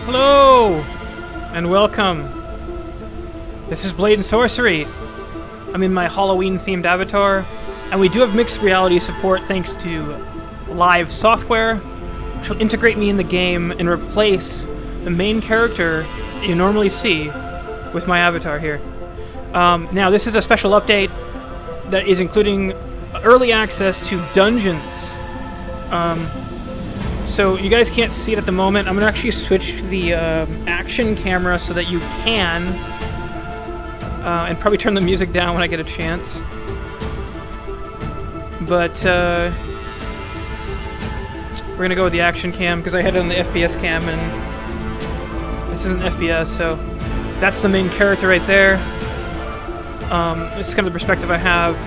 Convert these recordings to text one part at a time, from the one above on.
Hello, and welcome. This is Blade and Sorcery. I'm in my Halloween-themed avatar, and we do have mixed reality support thanks to live software, which will integrate me in the game and replace the main character you normally see with my avatar here. Now, this is a special update that is including early access to dungeons. So you guys can't see it at the moment. I'm going to actually switch to the action camera so that you can, and probably turn the music down when I get a chance. But we're going to go with the action cam because I had it on the FPS cam, and this isn't FPS, so that's the main character right there. This is kind of the perspective I have.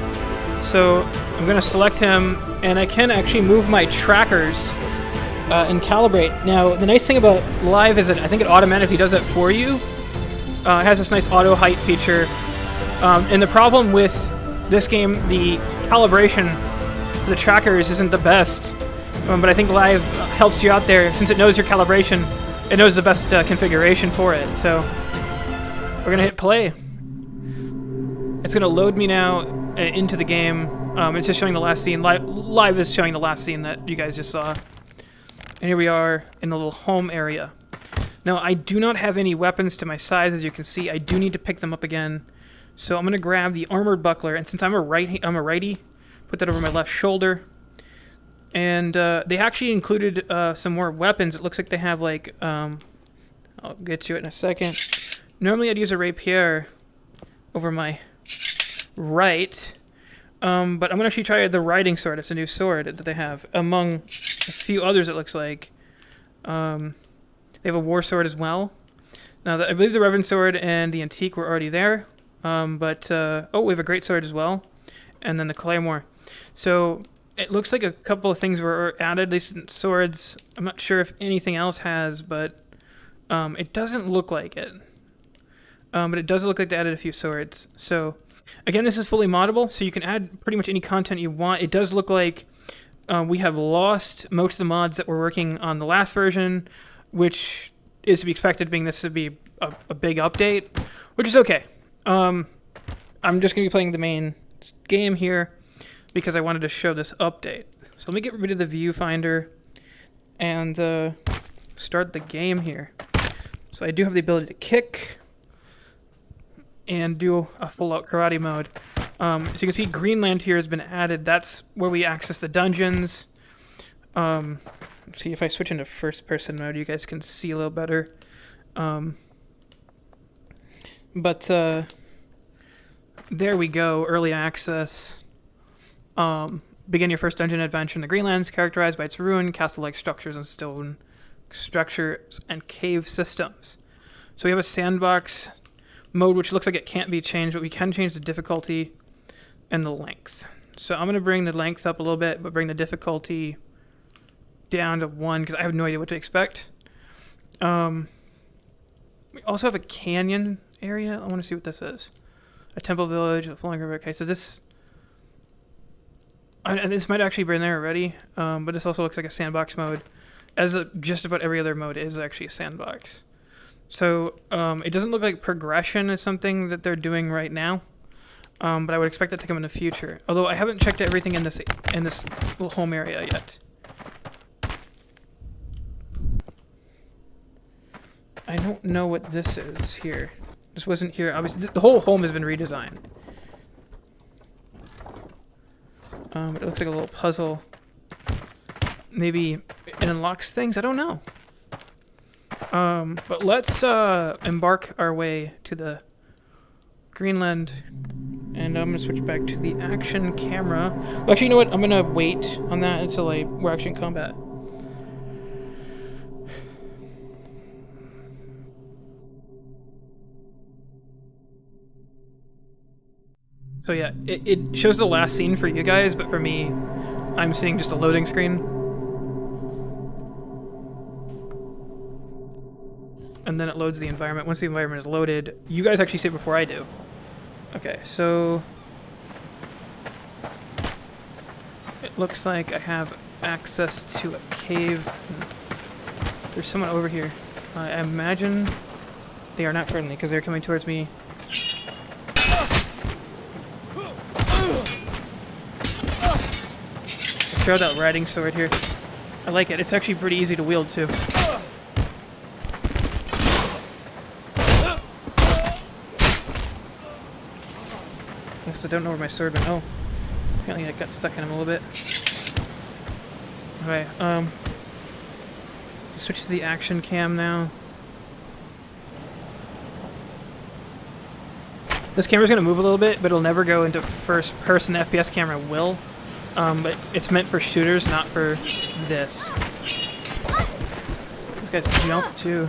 So I'm going to select him, and I can actually move my trackers and calibrate. Now, the nice thing about Live is that I think it automatically does that for you. It has this nice auto height feature. And the problem with this game, the calibration for the trackers isn't the best. But I think Live helps you out there. Since it knows your calibration, it knows the best configuration for it. So we're going to hit play. It's going to load me now into the game. It's just showing the last scene. Live is showing the last scene that you guys just saw. And here we are in the little home area. Now, I do not have any weapons to my size, as you can see. I do need to pick them up again. So I'm going to grab the armored buckler, and since I'm a righty, put that over my left shoulder. And they actually included some more weapons. It looks like they have, like, I'll get to it in a second. Normally I'd use a rapier over my right. But I'm going to actually try the riding sword. It's a new sword that they have. Among a few others, it looks like. They have a war sword as well. Now, I believe the Reverend sword and the antique were already there. Oh, we have a great sword as well. And then the claymore. So, it looks like a couple of things were added. These swords, I'm not sure if anything else has, but it doesn't look like it. But it does look like they added a few swords. So, again, this is fully moddable, so you can add pretty much any content you want. It does look like we have lost most of the mods that were working on the last version, which is to be expected, being this to be a big update, which is okay. I'm just going to be playing the main game here because I wanted to show this update. So let me get rid of the viewfinder and start the game here. So I do have the ability to kick and do a full-out karate mode. So you can see Greenland here has been added. That's where we access the dungeons. Let's see if I switch into first-person mode, you guys can see a little better. There we go, early access. Begin your first dungeon adventure in the Greenlands, characterized by its ruined castle-like structures and stone structures and cave systems. So we have a sandbox mode, which looks like it can't be changed, but we can change the difficulty and the length. So I'm going to bring the length up a little bit, but bring the difficulty down to 1, because I have no idea what to expect. We also have a canyon area. I want to see what this is. A temple village, a flowing river. Okay, so this might actually be in there already, but this also looks like a sandbox mode, as just about every other mode is actually a sandbox. So it doesn't look like progression is something that they're doing right now, but I would expect that to come in the future. Although I haven't checked everything in this little home area yet. I don't know what this is here. This wasn't here. Obviously, the whole home has been redesigned. But it looks like a little puzzle. Maybe it unlocks things. I don't know. But let's embark our way to the Greenland, and I'm gonna switch back to the action camera. Well, actually, you know what? I'm gonna wait on that until we're actually in combat. So yeah, it shows the last scene for you guys, but for me, I'm seeing just a loading screen. And then it loads the environment. Once the environment is loaded, you guys actually see it before I do. Okay, so it looks like I have access to a cave. There's someone over here. I imagine they are not friendly because they're coming towards me. I throw that riding sword here. I like it. It's actually pretty easy to wield too. I don't know where my sword went. Oh, apparently I got stuck in him a little bit. Okay, switch to the action cam now. This camera's gonna move a little bit, but it'll never go into first person. The FPS camera will. But it's meant for shooters, not for this. These guys jump too.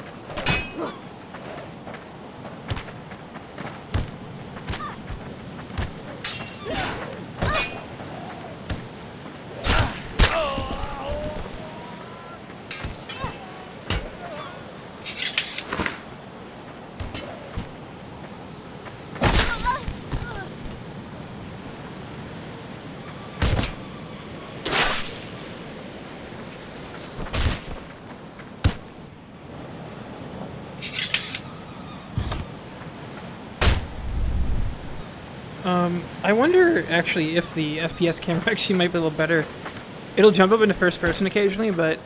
I wonder, actually, if the FPS camera actually might be a little better. It'll jump up into first person occasionally, but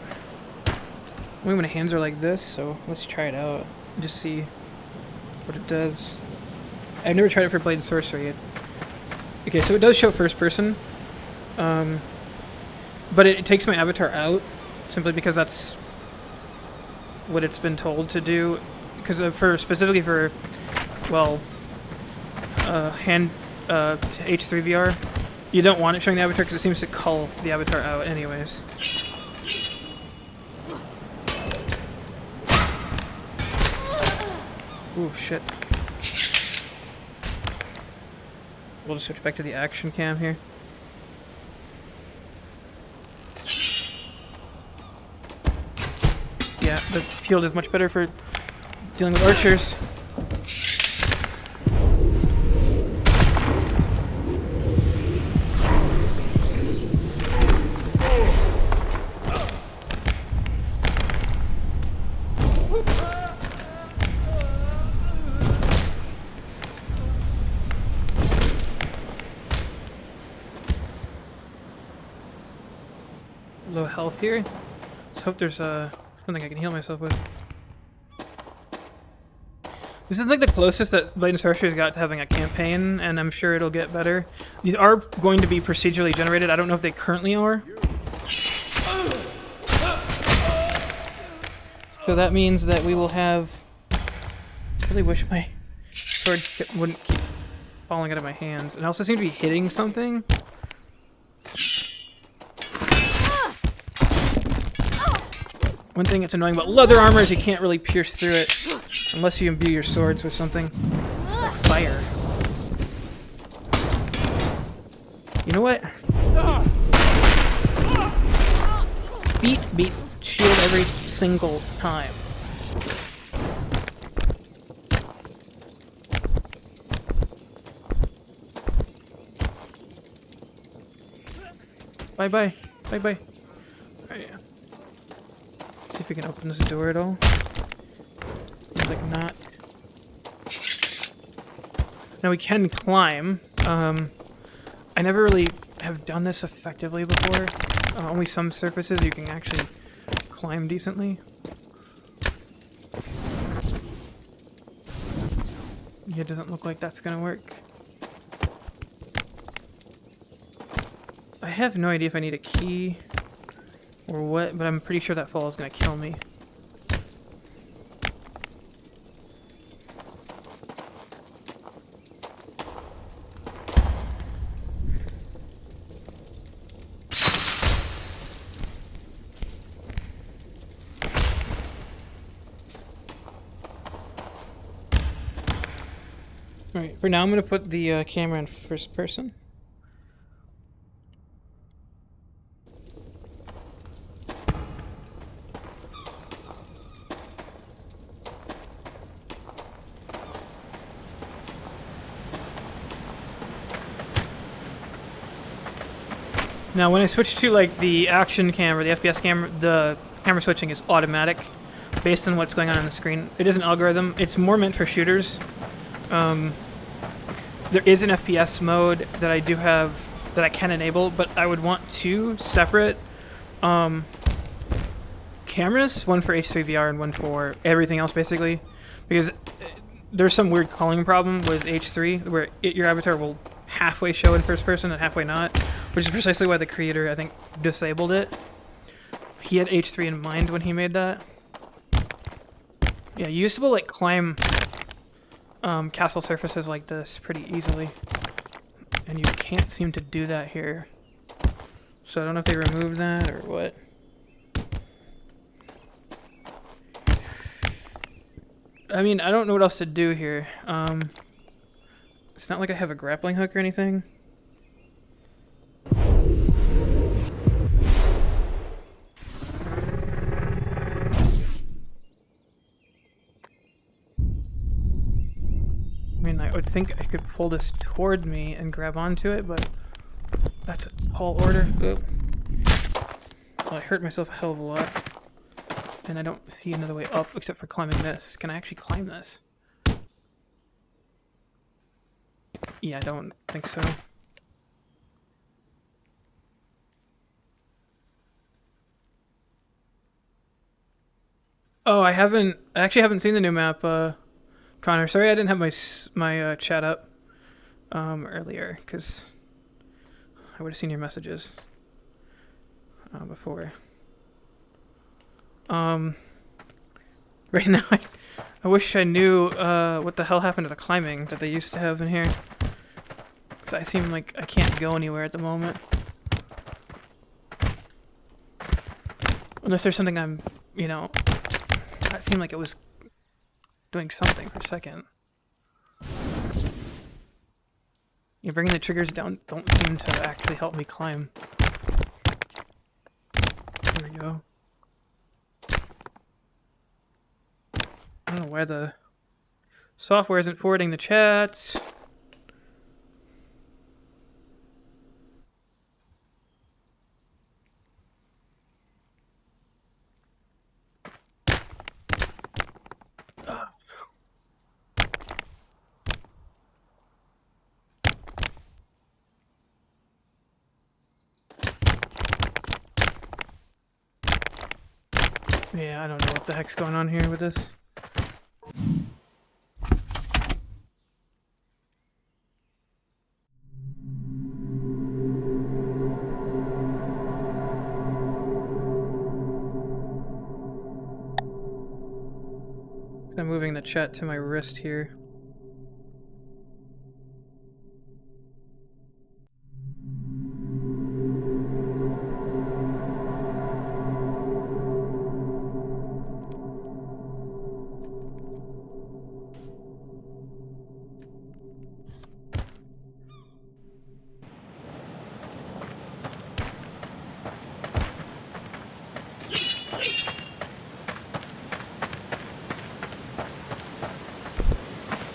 only when my hands are like this, so let's try it out and just see what it does. I've never tried it for Blade and Sorcery. Okay, so it does show first person, but it takes my avatar out, simply because that's what it's been told to do. Because specifically for, well, H3VR, you don't want it showing the avatar because it seems to cull the avatar out anyways. Ooh, shit. We'll just switch back to the action cam here. Yeah, the field is much better for dealing with archers. Low health here. Let's hope there's something I can heal myself with. This is like the closest that Blade and Sorcery has got to having a campaign, and I'm sure it'll get better. These are going to be procedurally generated. I don't know if they currently are. So that means that we will have... I really wish my sword wouldn't keep falling out of my hands. And I also seem to be hitting something. One thing that's annoying about leather armor is you can't really pierce through it unless you imbue your swords with something. Fire. You know what? Beat, shield every single time. Bye-bye. Bye-bye. Alright. See if we can open this door at all. Seems like not. Now we can climb. I never really have done this effectively before. Only some surfaces you can actually climb decently. Yeah, it doesn't look like that's gonna work. I have no idea if I need a key or what, but I'm pretty sure that fall is gonna kill me. Alright, for now I'm gonna put the camera in first person. Now, when I switch to like the action cam or the FPS camera, the camera switching is automatic, based on what's going on the screen. It is an algorithm. It's more meant for shooters. There is an FPS mode that I do have that I can enable, but I would want two separate cameras, one for H3VR and one for everything else, basically, because there's some weird culling problem with H3 where your avatar will halfway show in first person and halfway not, which is precisely why the creator, I think, disabled it. He had H3 in mind when he made that. Yeah, you used to be able to like climb castle surfaces like this pretty easily, and you can't seem to do that here. So I don't know if they removed that or what. I mean, I don't know what else to do here. It's not like I have a grappling hook or anything. I mean, I would think I could pull this toward me and grab onto it, but that's a tall order. Oop. Well, I hurt myself a hell of a lot. And I don't see another way up except for climbing this. Can I actually climb this? Yeah, I don't think so. Oh, I actually haven't seen the new map, Connor. Sorry I didn't have my chat up earlier, because I would have seen your messages before. Right now, I wish I knew what the hell happened to the climbing that they used to have in here. Because I seem like I can't go anywhere at the moment. Unless there's something I'm, you know, that seemed like it was doing something for a second. Yeah, bringing the triggers down don't seem to actually help me climb. There we go. I don't know why the software isn't forwarding the chats. Yeah, I don't know what the heck's going on here with this. I'm moving the chat to my wrist here.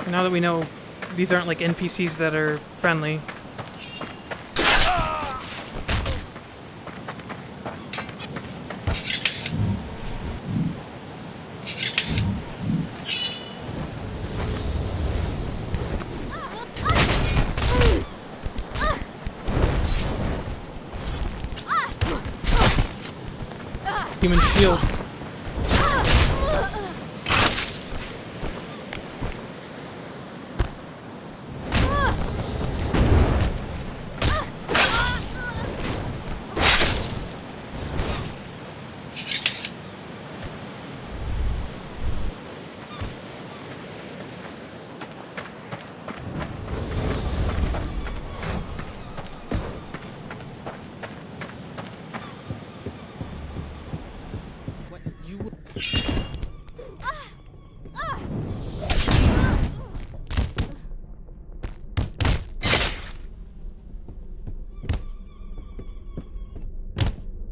Now that we know these aren't like NPCs that are friendly. Human shield.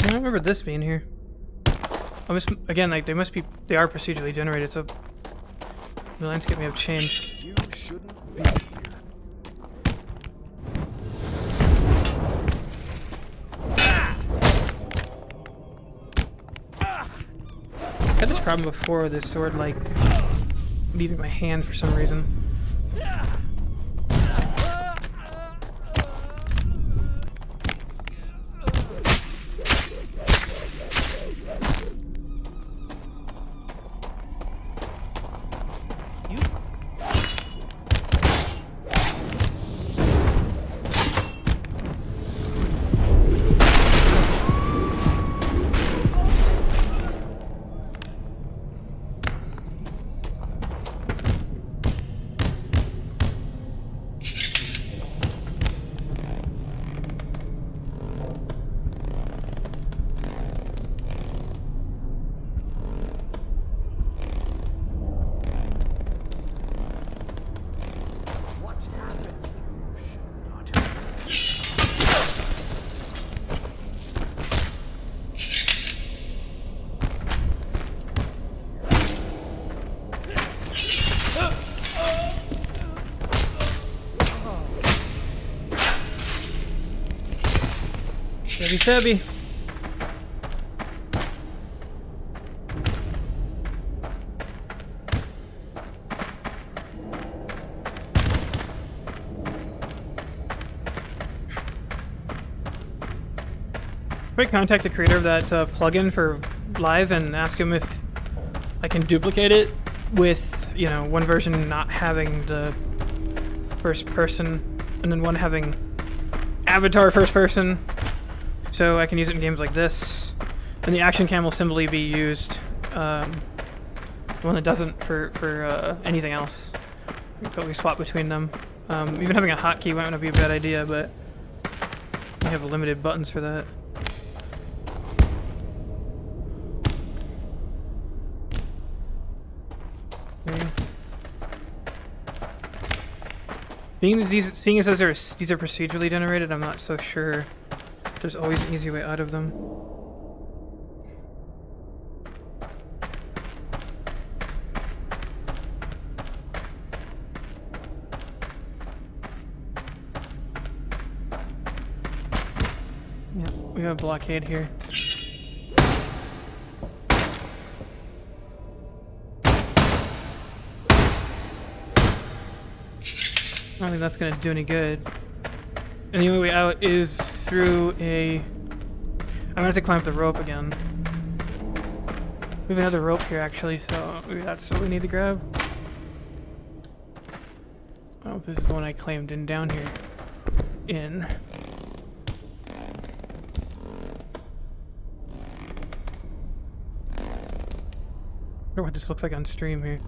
I don't remember this being here. Again, like they are procedurally generated, so the landscape may have changed. You shouldn't be here. problem before with this sword, like, leaving my hand for some reason. Stabby stabby. I contact the creator of that plugin for live and ask him if I can duplicate it with, you know, one version not having the first person and then one having avatar first person, so I can use it in games like this. And the action cam will simply be used, the one that doesn't for anything else. But we swap between them. Even having a hotkey might not be a bad idea, but we have limited buttons for that. Seeing as these are procedurally generated, I'm not so sure there's always an easy way out of them. Yeah, we have a blockade here. I don't think that's gonna do any good. And the only way out is through a... I'm gonna have to climb up the rope again. We have another rope here actually, so maybe that's what we need to grab. I don't know if this is the one I claimed in down here. In. I wonder what this looks like on stream here.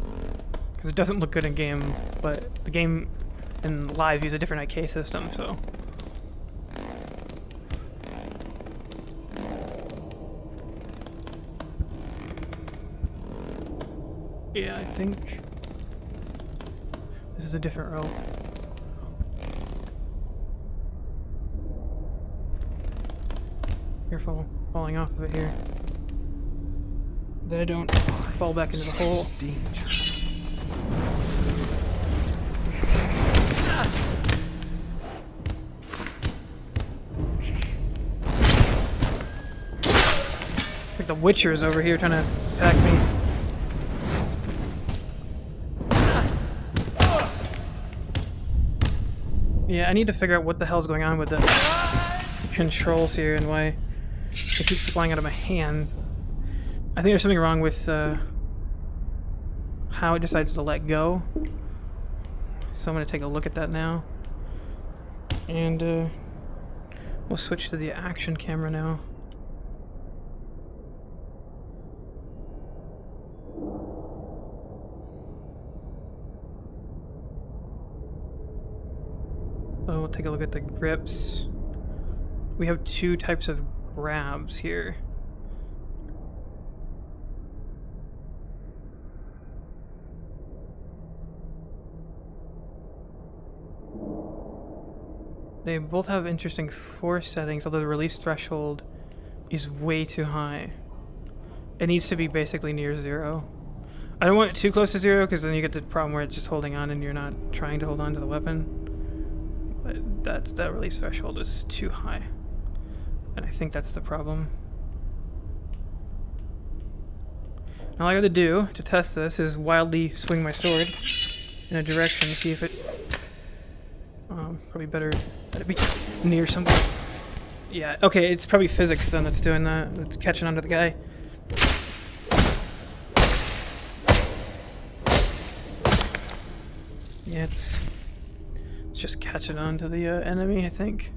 Because it doesn't look good in game, but the game and live use a different IK system, so. Yeah, I think this is a different rope. Careful falling off of it here. That I don't fall back into the hole. Like the Witcher is over here trying to attack me. Yeah, I need to figure out what the hell's going on with the controls here and why it keeps flying out of my hand. I think there's something wrong with how it decides to let go. So I'm going to take a look at that now. And we'll switch to the action camera now. So we'll take a look at the grips. We have two types of grabs here. They both have interesting force settings, although the release threshold is way too high. It needs to be basically near 0. I don't want it too close to 0 because then you get the problem where it's just holding on and you're not trying to hold on to the weapon. But that release threshold is too high. And I think that's the problem. All I gotta do to test this is wildly swing my sword in a direction to see if it... probably better that it be near something. Yeah, okay, it's probably physics then that's doing that. It's catching onto the guy. Yeah, it's just catching on to the enemy, I think.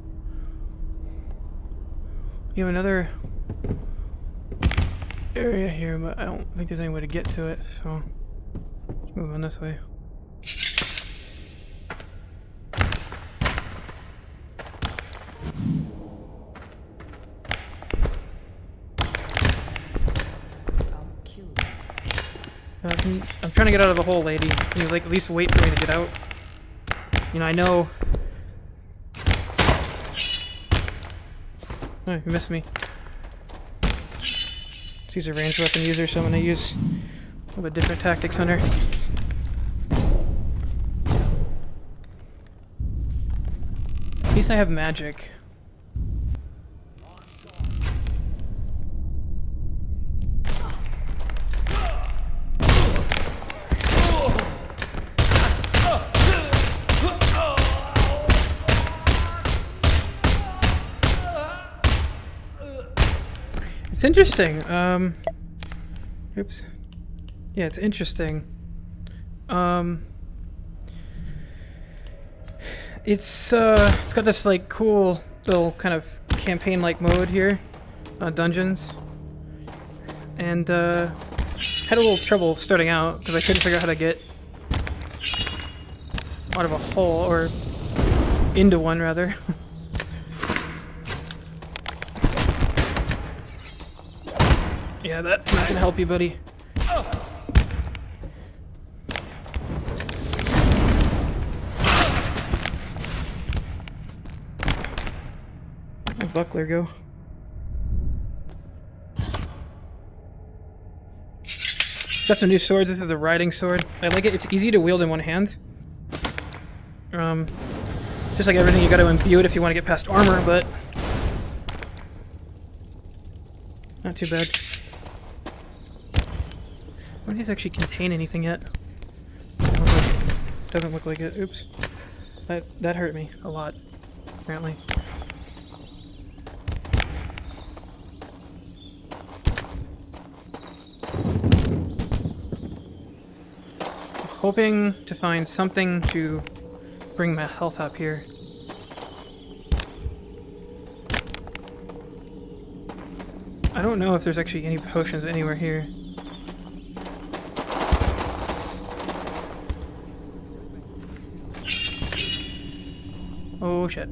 You have another area here, but I don't think there's any way to get to it, so let's move on this way. I'm trying to get out of the hole, lady. Can you, like, at least wait for me to get out? You know, I know... Oh, you missed me. She's a ranged weapon user, so I'm gonna use a little bit different tactics on her. At least I have magic. It's interesting. Oops. Yeah, it's interesting. It's got this like cool little kind of campaign-like mode here, dungeons, and had a little trouble starting out because I couldn't figure out how to get out of a hole, or into one rather. Yeah, that's not gonna help you, buddy. Where'd Buckler go? Got some new swords. This is a riding sword. I like it. It's easy to wield in one hand. Just like everything, you gotta imbue it if you want to get past armor, but not too bad. What does these actually contain anything yet? Doesn't look like it. Oops. That hurt me a lot, apparently. Hoping to find something to bring my health up here. I don't know if there's actually any potions anywhere here. Oh shit.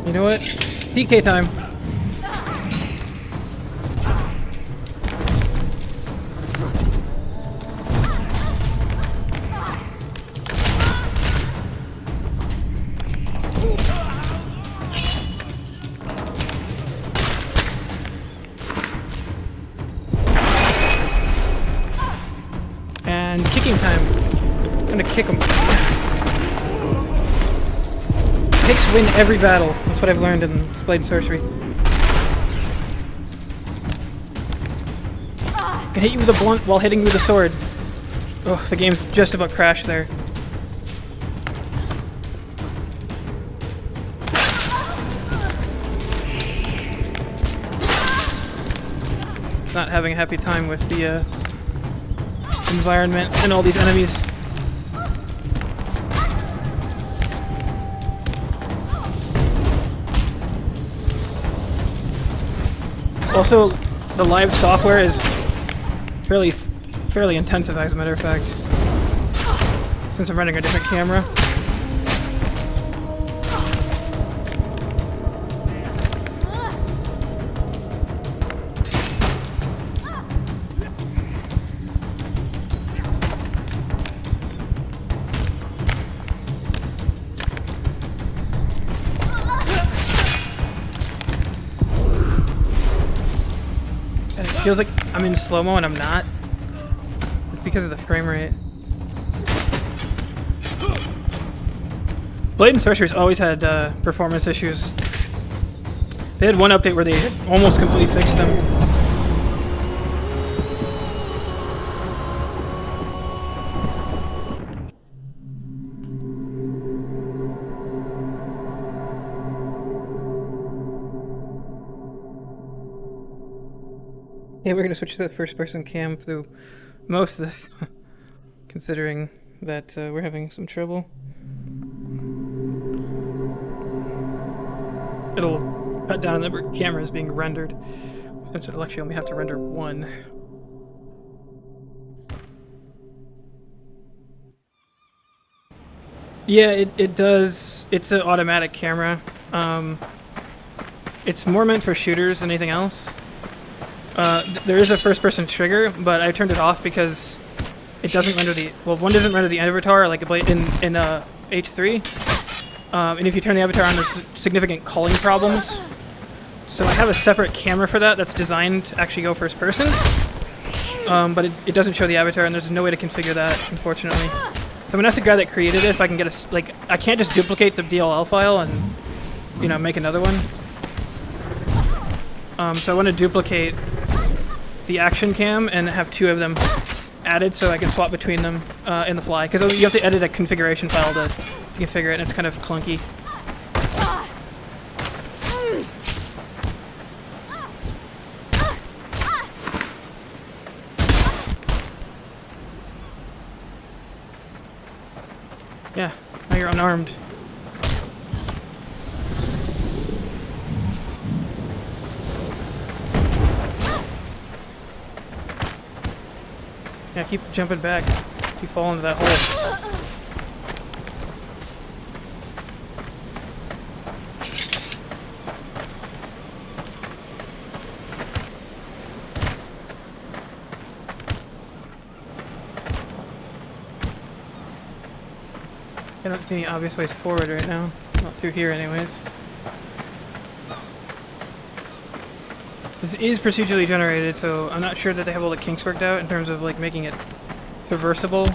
You know what? PK time. And kicking time. I'm gonna kick him. Picks win every battle. That's what I've learned in Blade and Sorcery. Can hit you with a blunt while hitting you with a sword. Oh, the game's just about crashed there. Not having a happy time with the environment and all these enemies. Also, the live software is fairly intensive, as a matter of fact, since I'm running a different camera. And it feels like I'm in slow-mo and I'm not. It's because of the frame rate. Blade and Sorcery's always had performance issues. They had one update where they almost completely fixed them. Yeah, we're gonna switch to the first-person cam through most of this, considering that we're having some trouble. It'll cut down on the number of cameras being rendered, since it'll actually only have to render one. Yeah, it does. It's an automatic camera. It's more meant for shooters than anything else. There is a first-person trigger, but I turned it off because it doesn't render the... Well, one doesn't render the avatar like in H3. And if you turn the avatar on, there's significant culling problems. So I have a separate camera for that that's designed to actually go first-person. But it doesn't show the avatar, and there's no way to configure that, unfortunately. So I'm gonna ask the guy that created it if I can get a... Like, I can't just duplicate the DLL file and, you know, make another one. So I want to duplicate the action cam and have two of them added so I can swap between them in the fly. Because you have to edit a configuration file to configure it, and it's kind of clunky. Yeah, now you're unarmed. Yeah, keep jumping back. Keep falling into that hole. I don't see any obvious ways forward right now. Not through here anyways. This is procedurally generated, so I'm not sure that they have all the kinks worked out in terms of like making it traversable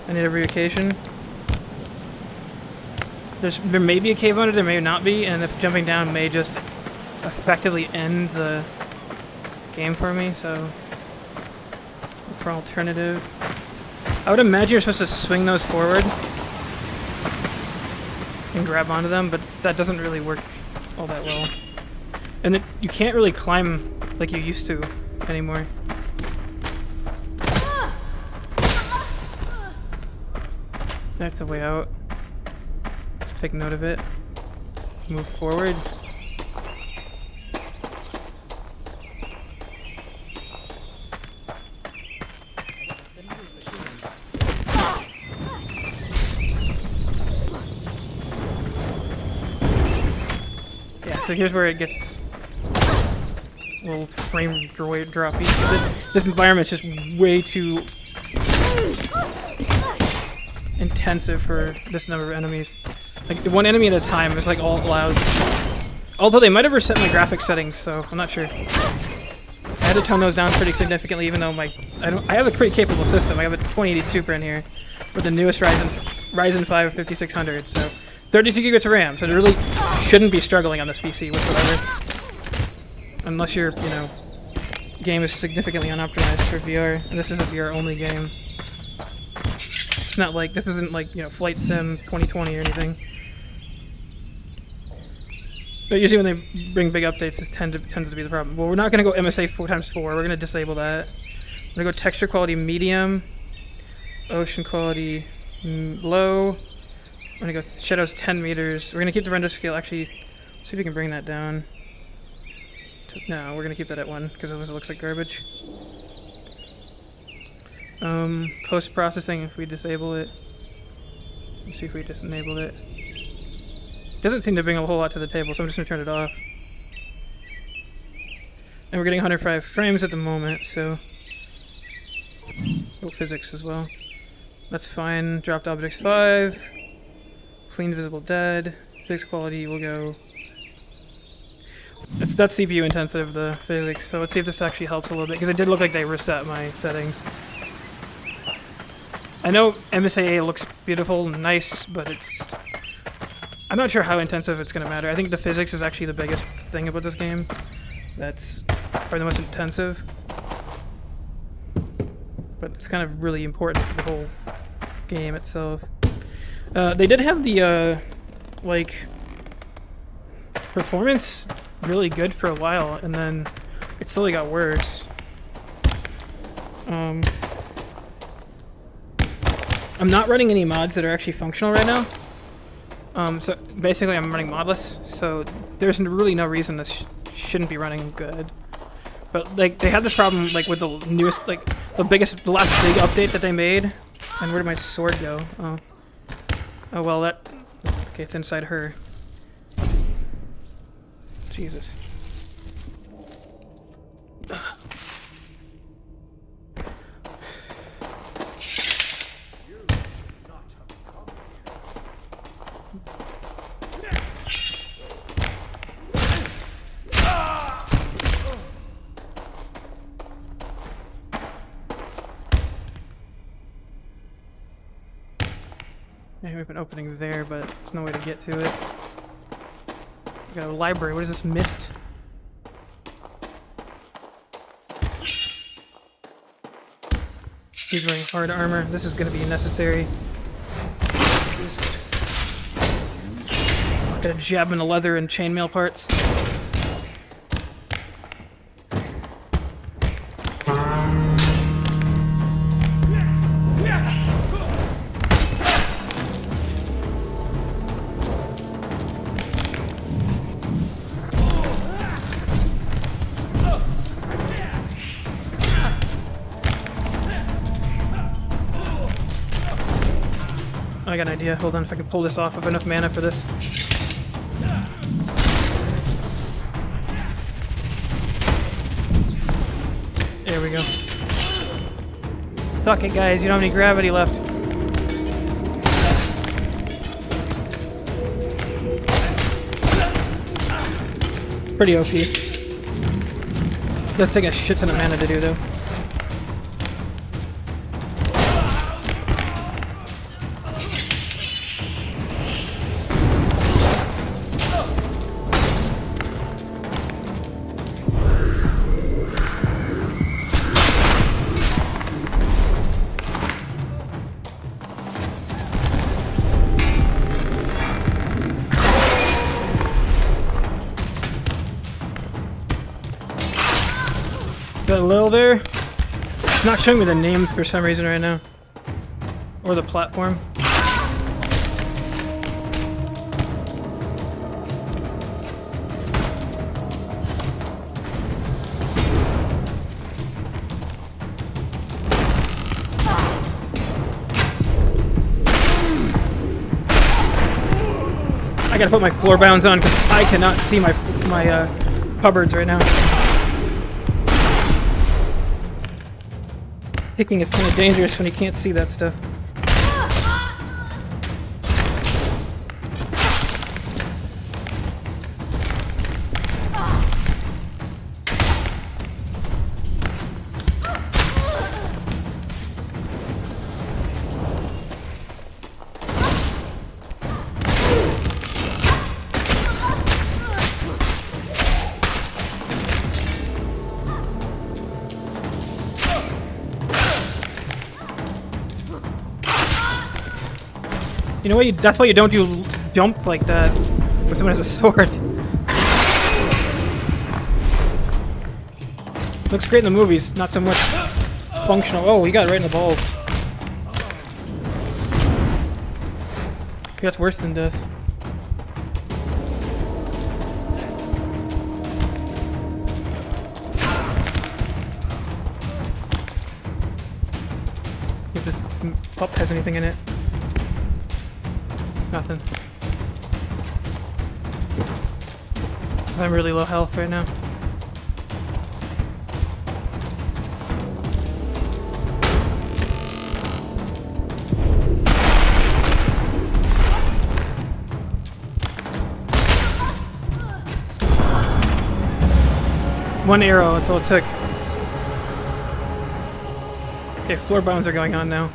on every occasion. There may be a cave under, there may not be, and if jumping down may just effectively end the game for me, so look for an alternative. I would imagine you're supposed to swing those forward and grab onto them, but that doesn't really work all that well. And you can't really climb like you used to anymore. That's the way out. Just take note of it. Move forward. Yeah, so here's where it gets a little frame droppy. This environment's just way too intensive for this number of enemies. Like, one enemy at a time is like all allowed. Although they might have reset my graphics settings, so I'm not sure. I had to tone those down pretty significantly, even though I have a pretty capable system. I have a 2080 Super in here with the newest Ryzen 5 5600, so 32 gigabytes of RAM. So it really shouldn't be struggling on this PC whatsoever. Unless your, you know, game is significantly unoptimized for VR, and this is a VR-only game. It's not like, this isn't like, you know, Flight Sim 2020 or anything. But usually when they bring big updates, it tends to be the problem. Well, we're not going to go MSA 4x4, we're going to disable that. We're going to go texture quality medium, ocean quality low. We're going to go shadows 10 meters. We're going to keep the render scale, actually, see if we can bring that down. No, we're going to keep that at 1, because otherwise it looks like garbage. Post-processing, if we disable it. Let's see if we just enabled it. Doesn't seem to bring a whole lot to the table, so I'm just going to turn it off. And we're getting 105 frames at the moment, so... Oh, physics as well. That's fine. Dropped objects 5. Clean visible dead. Physics quality will go... That's CPU intensive, the physics, so let's see if this actually helps a little bit, because it did look like they reset my settings. I know MSAA looks beautiful and nice, but it's I'm not sure how intensive it's going to matter. I think the physics is actually the biggest thing about this game. That's probably the most intensive. But it's kind of really important for the whole game itself. They did have the, like, performance really good for a while, and then it slowly got worse. I'm not running any mods that are actually functional right now. So basically I'm running modless, so there's really no reason this shouldn't be running good. But like they had this problem like with the newest, like the last big update that they made. And where did my sword go? Oh, well okay, it's inside her. Jesus. Maybe we've been opening there, but there's no way to get to it. We got a library. What is this mist? He's wearing hard armor. This is going to be necessary. Got a jab in the leather and chainmail parts. I got an idea. Hold on, if I can pull this off. I have enough mana for this. There we go. Fuck it, guys. You don't have any gravity left. Pretty OP. Does take a shit ton of mana to do, though. Got a little there. It's not showing me the name for some reason right now. Or the platform. I gotta put my floor bounds on because I cannot see my cupboards right now. Picking is kind of dangerous when you can't see that stuff. You know what? That's why you don't do jump like that when someone has a sword. Looks great in the movies, not so much functional. Oh, he got it right in the balls. That's worse than death. If this pup has anything in it. Nothing. I'm really low health right now. One arrow, that's all it took. Okay, floor bounds are going on now.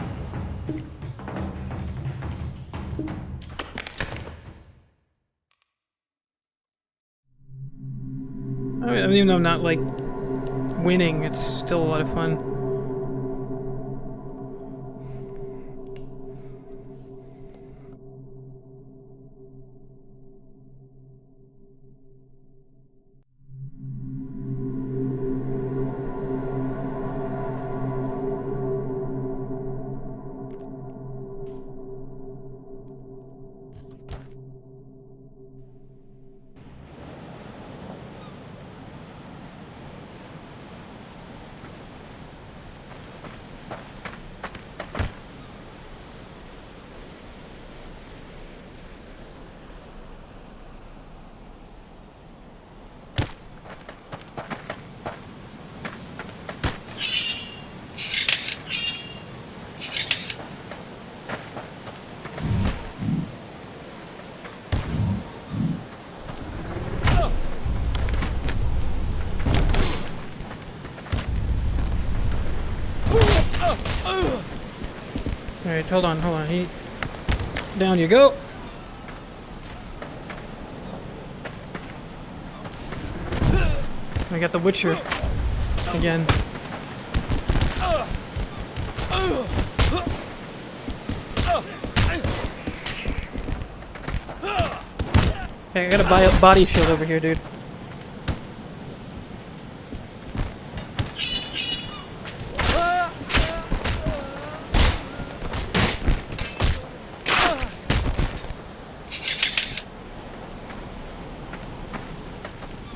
I mean, even though I'm not like winning, it's still a lot of fun. Alright, hold on. Down you go! I got the Witcher again. Hey, I got a body shield over here, dude.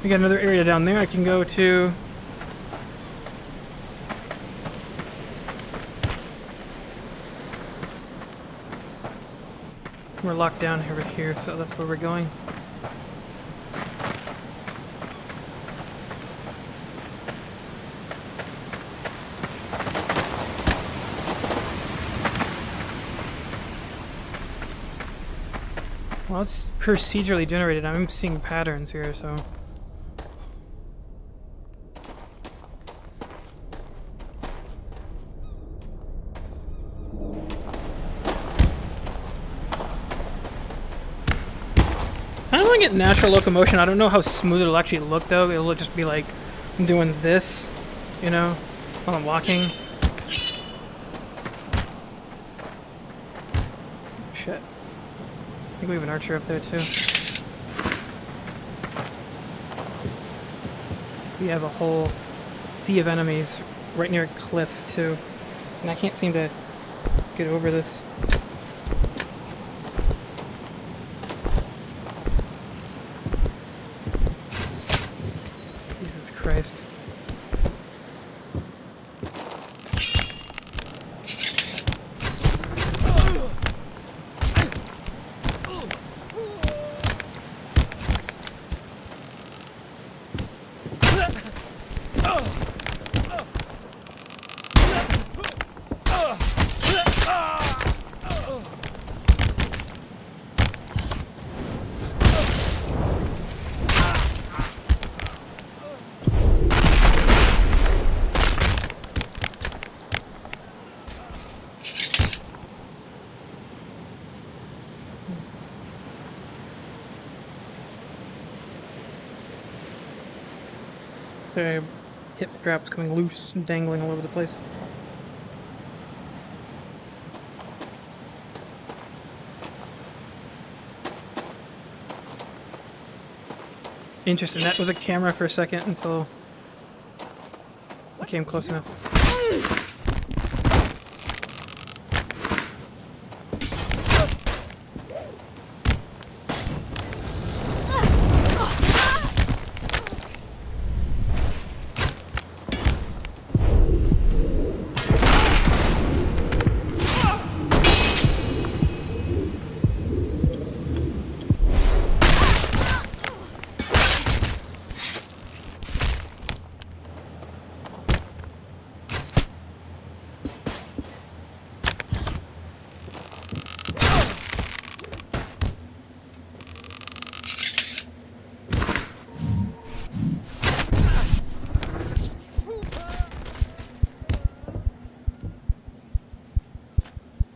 We got another area down there I can go to. We're locked down over here, so that's where we're going. Well, it's procedurally generated. I'm seeing patterns here, so... I don't want to get natural locomotion. I don't know how smooth it'll actually look, though. It'll just be like I'm doing this, you know, while I'm walking. Shit. I think we have an archer up there, too. We have a whole sea of enemies right near a cliff, too. And I can't seem to get over this. Jesus Christ. The hip strap's coming loose and dangling all over the place. Interesting, that was a camera for a second until I came close enough.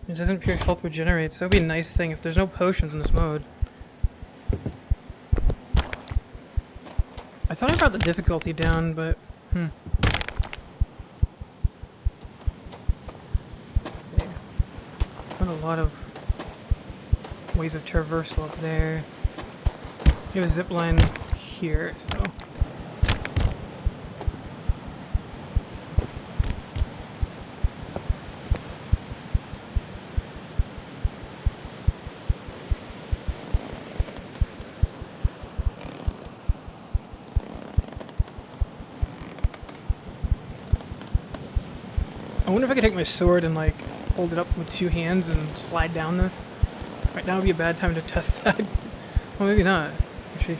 It doesn't appear health regenerates. That would be a nice thing if there's no potions in this mode. I thought I brought the difficulty down, but There. Got a lot of ways of traversal up there. We have a zip line here, so. I wonder if I could take my sword and like hold it up with two hands and slide down this. Right now would be a bad time to test that. Well, maybe not. Actually.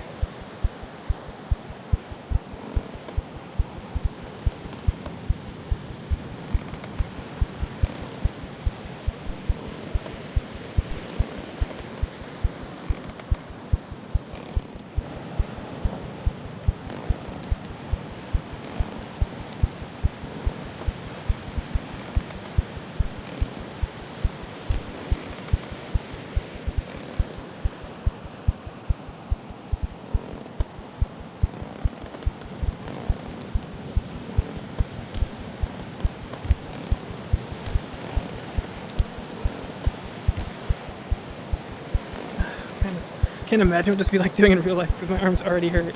Can't imagine what this would be like doing in real life because my arm's already hurt.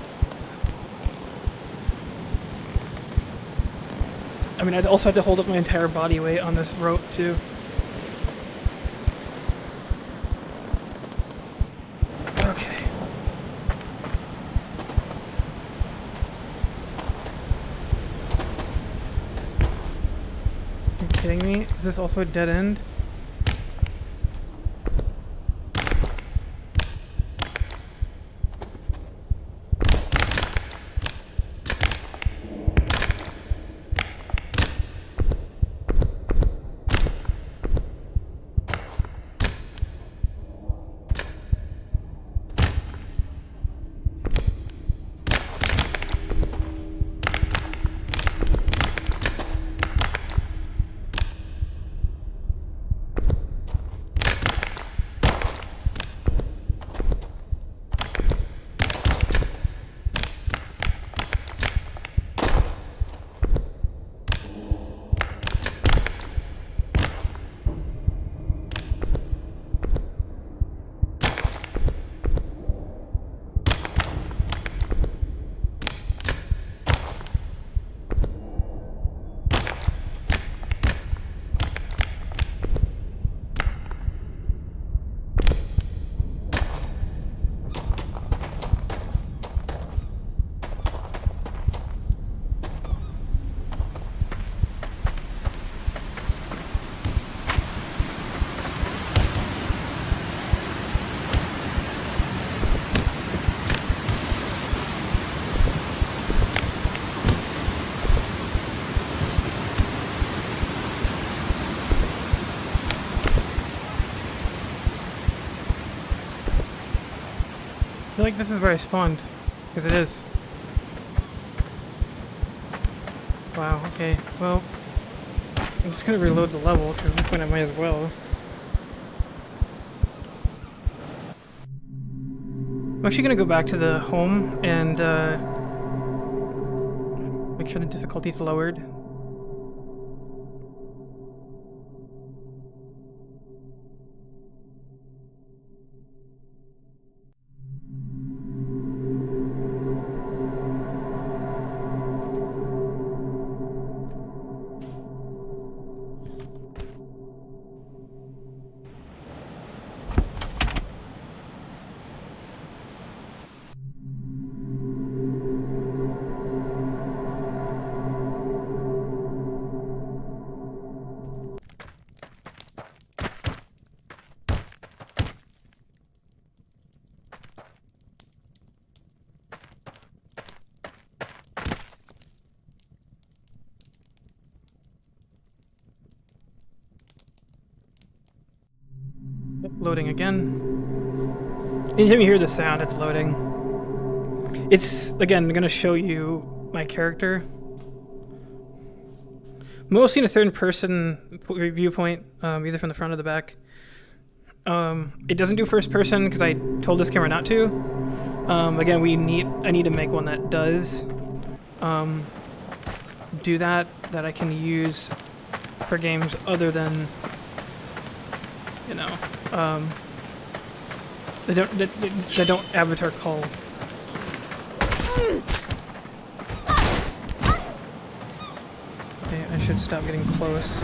I mean, I'd also have to hold up my entire body weight on this rope, too. Okay. Are you kidding me? Is this also a dead end? I feel like this is where I spawned, because it is. Wow, okay, well, I'm just gonna reload the level, because at this point I might as well. I'm actually gonna go back to the home and make sure the difficulty's lowered. Loading again. Anytime you hear the sound, it's loading. It's, again, going to show you my character. Mostly in a third-person viewpoint, either from the front or the back. It doesn't do first-person because I told this camera not to. Again, I need to make one that does do that I can use for games other than, you know, they don't avatar call. Okay, I should stop getting close.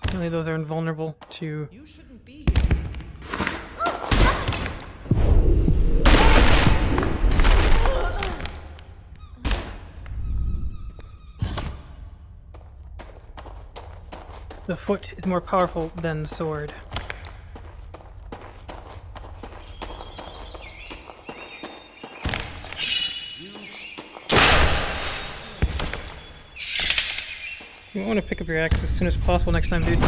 Apparently those are invulnerable to... You shouldn't be here. The foot is more powerful than the sword. You want to pick up your axe as soon as possible next time, dude.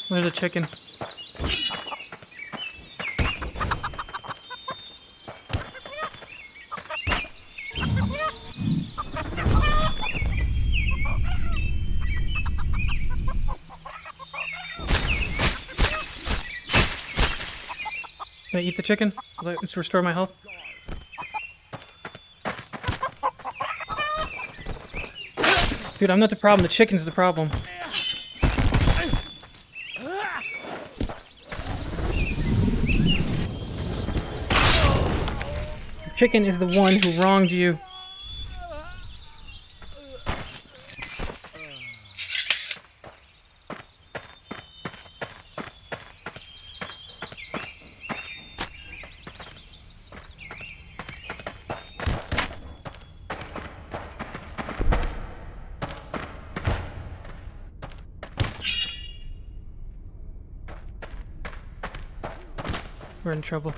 Where's the chicken? Can I eat the chicken? Let's restore my health. Dude, I'm not the problem. The chicken's the problem. The chicken is the one who wronged you. We're in trouble.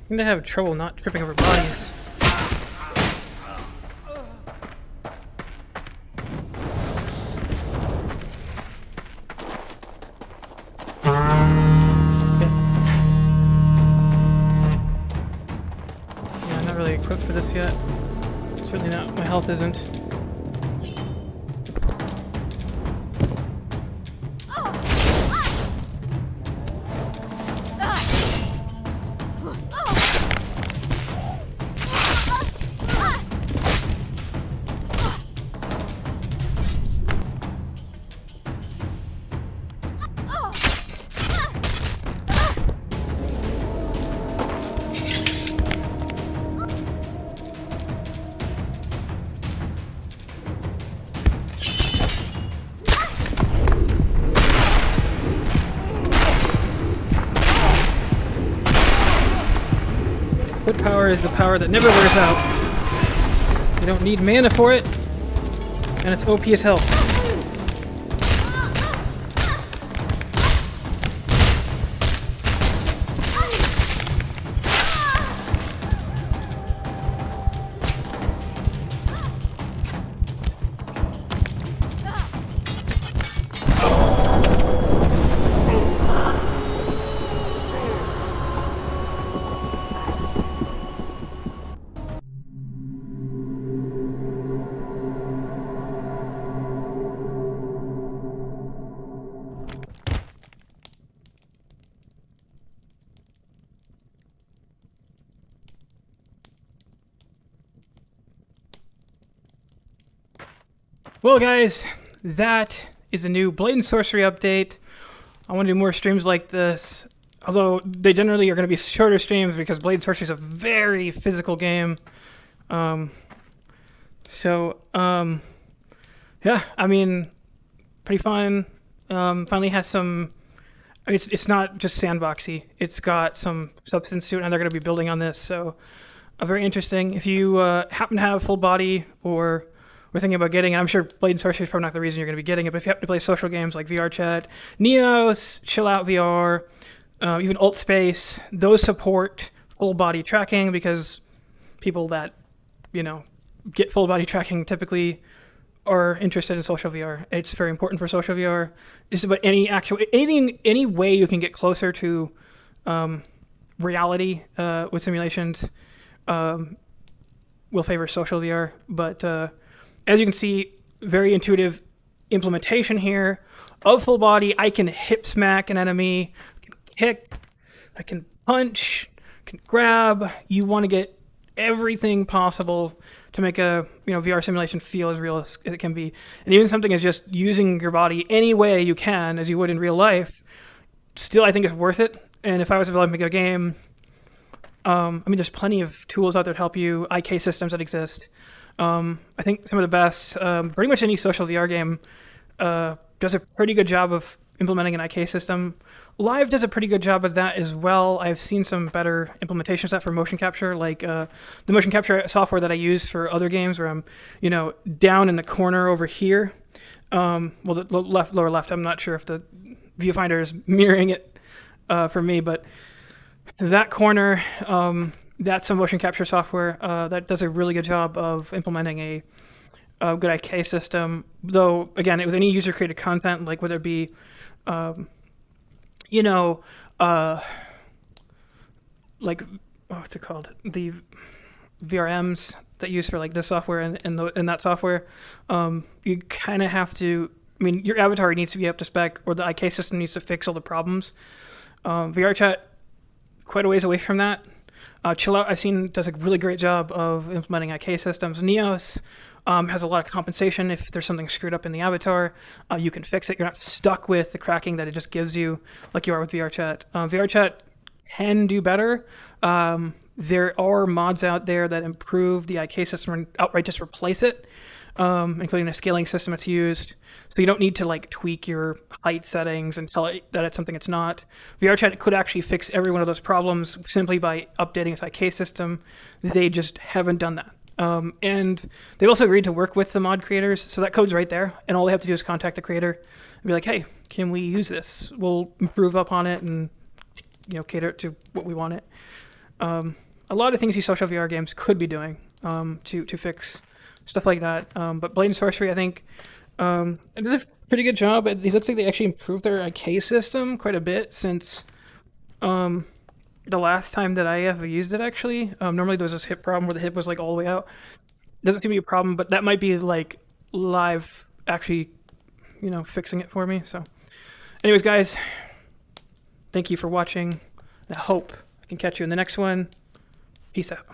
I'm gonna have trouble not tripping over bodies. Equipped for this yet. Certainly not. My health isn't. power is the power that never wears out. You don't need mana for it, and it's OP as hell. Well, guys, that is a new Blade and Sorcery update. I want to do more streams like this, although they generally are going to be shorter streams because Blade and Sorcery is a very physical game. Yeah, I mean, pretty fun. Finally has some. I mean, it's not just sandboxy. It's got some substance to it, and they're going to be building on this. So, very interesting. If you happen to have full body or we're thinking about getting it. I'm sure Blade and Sorcery is probably not the reason you're going to be getting it, but if you happen to play social games like VR Chat, Neos, Chill Out VR, even Alt Space, those support full body tracking because people that, get full body tracking typically are interested in social VR. It's very important for social VR. Just about any way you can get closer to reality with simulations will favor social VR, but as you can see, very intuitive implementation here of full body. I can hip smack an enemy, I can kick, I can punch, I can grab. You want to get everything possible to make a VR simulation feel as real as it can be. And even something as just using your body any way you can, as you would in real life, still I think is worth it. And if I was developing a game, there's plenty of tools out there to help you, IK systems that exist. I think some of the best, pretty much any social VR game does a pretty good job of implementing an IK system. Live does a pretty good job of that as well. I've seen some better implementations of that for motion capture, like the motion capture software that I use for other games where I'm, down in the corner over here. The lower left, I'm not sure if the viewfinder is mirroring it for me, but that corner, that's some motion capture software that does a really good job of implementing a good IK system. Though, again, with any user-created content, like whether it be, like, what's it called? The VRMs that you use for like this software and that software, you kind of have to, your avatar needs to be up to spec, or the IK system needs to fix all the problems. VR Chat, quite a ways away from that. Chill Out, I've seen, does a really great job of implementing IK systems. Neos has a lot of compensation. If there's something screwed up in the avatar, you can fix it. You're not stuck with the cracking that it just gives you like you are with VR Chat. VR Chat can do better. There are mods out there that improve the IK system and outright just replace it, including a scaling system that's used. So you don't need to like tweak your height settings and tell it that it's something it's not. VR Chat could actually fix every one of those problems simply by updating its IK system. They just haven't done that. And they've also agreed to work with the mod creators. So that code's right there. And all they have to do is contact the creator and be like, hey, can we use this? We'll improve upon it and cater it to what we want it. A lot of things these social VR games could be doing to fix stuff like that. But Blade and Sorcery, I think, it does a pretty good job. It looks like they actually improved their IK system quite a bit since the last time that I ever used it, actually. Normally there was this hip problem where the hip was like all the way out. It doesn't seem to be a problem, but that might be like live actually, fixing it for me. So anyways, guys, thank you for watching. I hope I can catch you in the next one. Peace out.